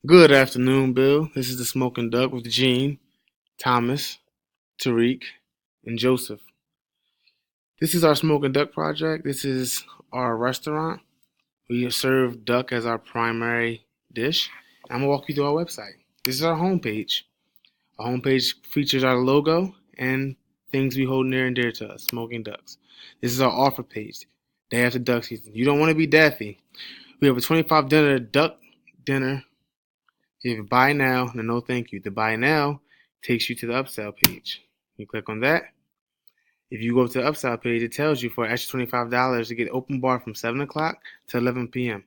Good afternoon, Bill. This is the Smoking Duck with Gene, Thomas, Tariq, and Joseph. This is our Smoking Duck project. This is our restaurant. We serve duck as our primary dish. I'm gonna walk you through our website. This is our homepage. Our homepage features our logo and things we hold near and dear to us, smoking ducks. This is our offer page. Day after duck season. You don't want to be daffy. We have a 25 duck dinner. You have buy now and a no thank you. The buy now takes you to the upsell page. You click on that. If you go to the upsell page, it tells you for an extra $25 to get open bar from 7 o'clock to 11 p.m.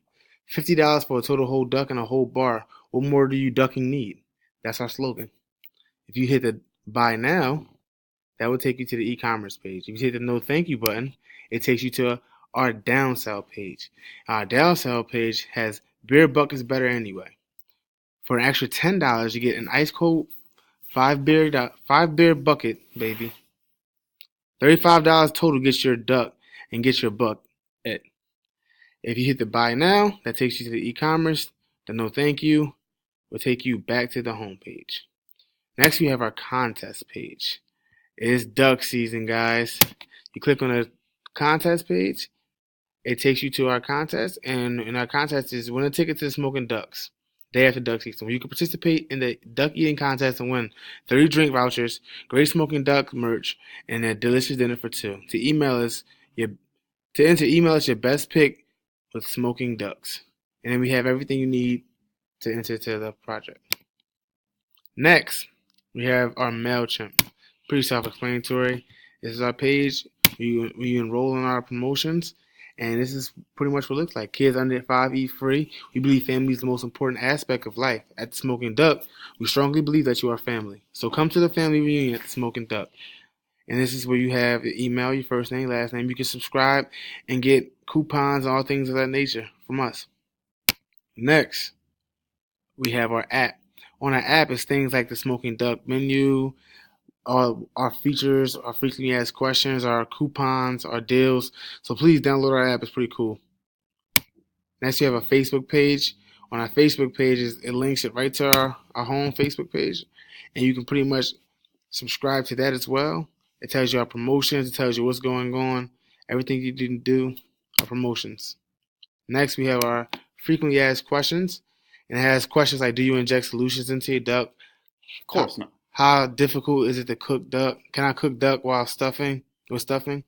$50 for a total whole duck and a whole bar. What more do you ducking need? That's our slogan. If you hit the buy now, that will take you to the e-commerce page. If you hit the no thank you button, it takes you to our downsell page. Our downsell page has beer buckets better anyway. For an extra $10, you get an ice cold five beer bucket, baby. $35 total gets your duck and gets your buck. If you hit the buy now, that takes you to the e-commerce. The no thank you will take you back to the home page. Next, we have our contest page. It is duck season, guys. You click on the contest page. It takes you to our contest, and in our contest is win a ticket to the Smoking Ducks. Day after duck season, where you can participate in the duck eating contest and win 30 drink vouchers, great smoking duck merch, and a delicious dinner for two. To enter, email us your best pick with smoking ducks, and then we have everything you need to enter to the project. Next, we have our MailChimp. Pretty self-explanatory. This is our page. We enroll in our promotions. And this is pretty much what it looks like. Kids under 5 eat free. We believe family is the most important aspect of life. At the Smoking Duck, we strongly believe that you are family. So come to the family reunion at the Smoking Duck. And this is where you have the email, your first name, last name. You can subscribe and get coupons and all things of that nature from us. Next, we have our app. On our app is things like the Smoking Duck menu, our features, our frequently asked questions, our coupons, our deals. So please download our app. It's pretty cool. Next, you have a Facebook page. On our Facebook page, it links it right to our home Facebook page. And you can pretty much subscribe to that as well. It tells you our promotions. It tells you what's going on. Everything you didn't do, our promotions. Next, we have our frequently asked questions. And it has questions like, do you inject solutions into your duck? Of course not. How difficult is it to cook duck? Can I cook duck while stuffing? With stuffing?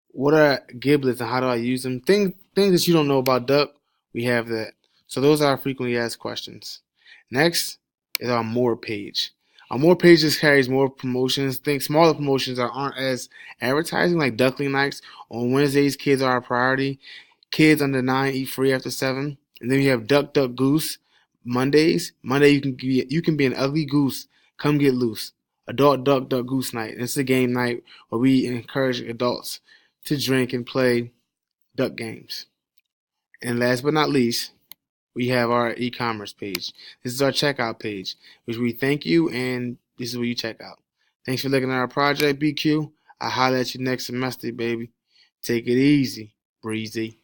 What are giblets and how do I use them? Things that you don't know about duck, we have that. So those are our frequently asked questions. Next is our more page. Our more pages carries more promotions. Think smaller promotions aren't as advertising, like duckling nights. On Wednesdays, kids are our priority. Kids under 9 eat free after 7. And then we have Duck Duck Goose. Monday you can be an ugly goose. Come get loose. Adult Duck Duck Goose Night. It's a game night where we encourage adults to drink and play duck games. And last but not least, we have our e-commerce page. This is our checkout page, which we thank you, and this is where you check out. Thanks for looking at our project, BQ. I'll holler at you next semester, baby. Take it easy, breezy.